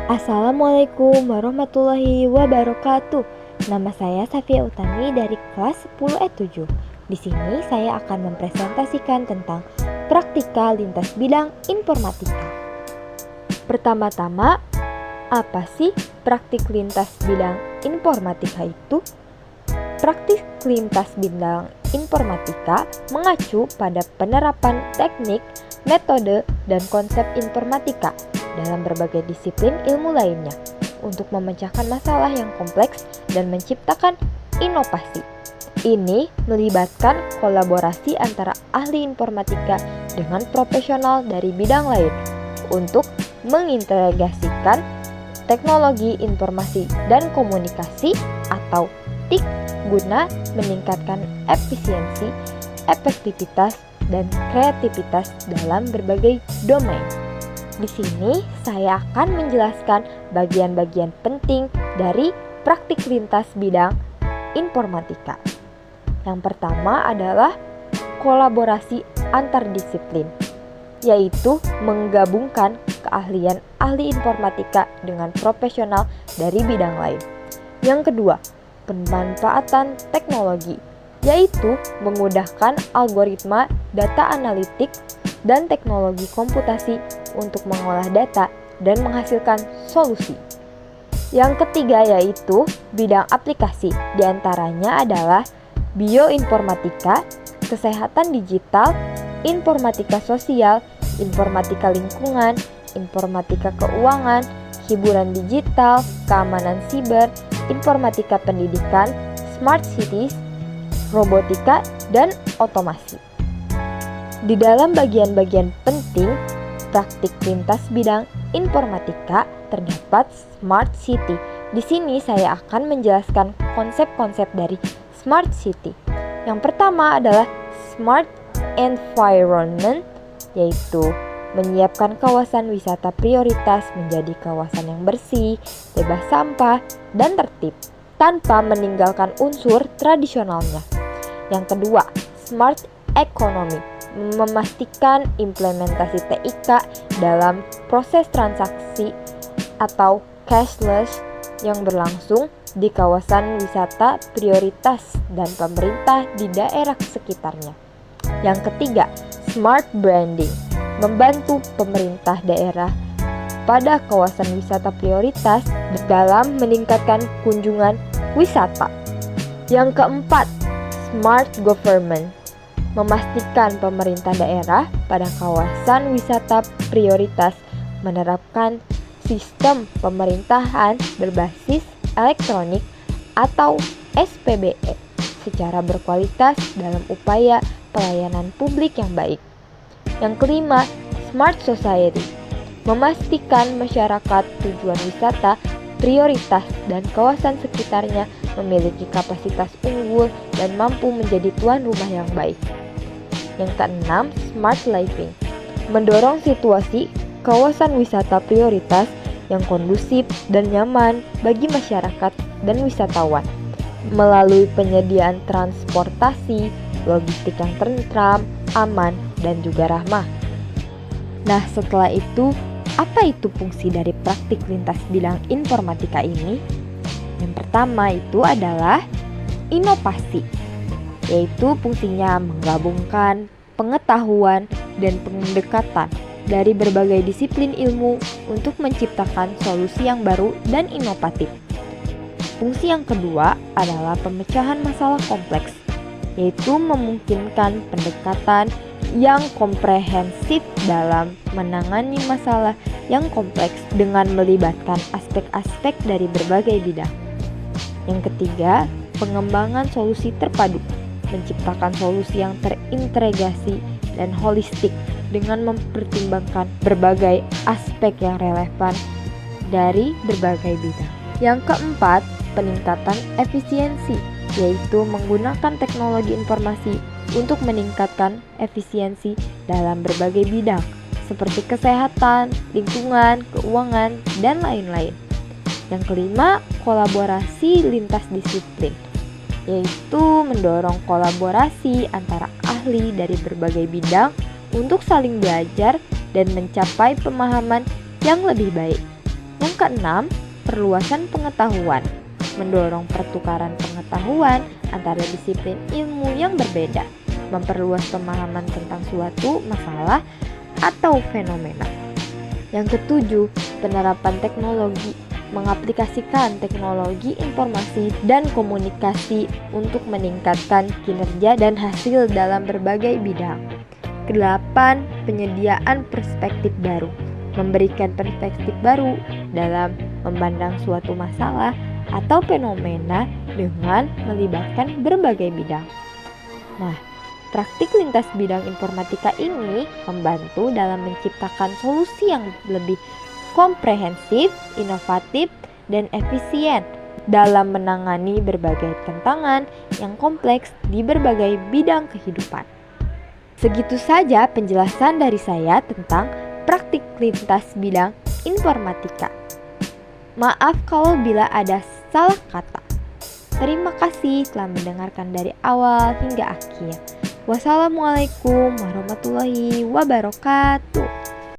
Assalamualaikum warahmatullahi wabarakatuh. Nama saya Safia Utami dari kelas 10E7. Di sini saya akan mempresentasikan tentang praktika lintas bidang informatika. Pertama-tama, apa sih praktik lintas bidang informatika itu? Praktik lintas bidang informatika mengacu pada penerapan teknik, metode, dan konsep informatika dalam berbagai disiplin ilmu lainnya untuk memecahkan masalah yang kompleks dan menciptakan inovasi. Ini melibatkan kolaborasi antara ahli informatika dengan profesional dari bidang lain untuk mengintegrasikan teknologi informasi dan komunikasi atau TIK guna meningkatkan efisiensi, efektivitas, dan kreativitas dalam berbagai domain. Di sini saya akan menjelaskan bagian-bagian penting dari praktik lintas bidang informatika. Yang pertama adalah kolaborasi antardisiplin, yaitu menggabungkan keahlian ahli informatika dengan profesional dari bidang lain. Yang kedua, pemanfaatan teknologi, yaitu memudahkan algoritma data analitik dan teknologi komputasi untuk mengolah data dan menghasilkan solusi. Yang ketiga yaitu bidang aplikasi, diantaranya adalah bioinformatika, kesehatan digital, informatika sosial, informatika lingkungan, informatika keuangan, hiburan digital, keamanan siber, informatika pendidikan, smart cities, robotika, dan otomasi. Di dalam bagian-bagian penting praktik lintas bidang informatika terdapat smart city. Di sini saya akan menjelaskan konsep-konsep dari smart city. Yang pertama adalah smart environment, yaitu menyiapkan kawasan wisata prioritas menjadi kawasan yang bersih, bebas sampah, dan tertib, tanpa meninggalkan unsur tradisionalnya. Yang kedua, smart economy, memastikan implementasi TIK dalam proses transaksi atau cashless yang berlangsung di kawasan wisata prioritas dan pemerintah di daerah sekitarnya. Yang ketiga, smart branding, membantu pemerintah daerah pada kawasan wisata prioritas dalam meningkatkan kunjungan wisata. Yang keempat, smart government, memastikan pemerintah daerah pada kawasan wisata prioritas menerapkan sistem pemerintahan berbasis elektronik atau SPBE secara berkualitas dalam upaya pelayanan publik yang baik. Yang kelima, smart society, memastikan masyarakat tujuan wisata prioritas dan kawasan sekitarnya memiliki kapasitas unggul dan mampu menjadi tuan rumah yang baik. Yang keenam, smart living, mendorong situasi kawasan wisata prioritas yang kondusif dan nyaman bagi masyarakat dan wisatawan melalui penyediaan transportasi, logistik yang tentram, aman, dan juga ramah. Nah, setelah itu, apa itu fungsi dari praktik lintas bidang informatika ini? Yang pertama itu adalah inovasi, yaitu fungsinya menggabungkan pengetahuan dan pendekatan dari berbagai disiplin ilmu untuk menciptakan solusi yang baru dan inovatif. Fungsi yang kedua adalah pemecahan masalah kompleks, yaitu memungkinkan pendekatan yang komprehensif dalam menangani masalah yang kompleks dengan melibatkan aspek-aspek dari berbagai bidang. Yang ketiga, pengembangan solusi terpadu, menciptakan solusi yang terintegrasi dan holistik dengan mempertimbangkan berbagai aspek yang relevan dari berbagai bidang. Yang keempat, peningkatan efisiensi, yaitu menggunakan teknologi informasi untuk meningkatkan efisiensi dalam berbagai bidang seperti kesehatan, lingkungan, keuangan, dan lain-lain. Yang kelima, kolaborasi lintas disiplin, yaitu mendorong kolaborasi antara ahli dari berbagai bidang untuk saling belajar dan mencapai pemahaman yang lebih baik. Yang keenam, perluasan pengetahuan. Mendorong pertukaran pengetahuan antara disiplin ilmu yang berbeda, memperluas pemahaman tentang suatu masalah atau fenomena. Yang ketujuh, penerapan teknologi. Mengaplikasikan teknologi informasi dan komunikasi untuk meningkatkan kinerja dan hasil dalam berbagai bidang. Kedelapan, penyediaan perspektif baru. Memberikan perspektif baru dalam memandang suatu masalah atau fenomena dengan melibatkan berbagai bidang. Nah, praktik lintas bidang informatika ini membantu dalam menciptakan solusi yang lebih komprehensif, inovatif, dan efisien dalam menangani berbagai tantangan yang kompleks di berbagai bidang kehidupan. Segitu saja penjelasan dari saya tentang praktik lintas bidang informatika. Maaf kalau bila ada salah kata. Terima kasih telah mendengarkan dari awal hingga akhir. Wassalamualaikum warahmatullahi wabarakatuh.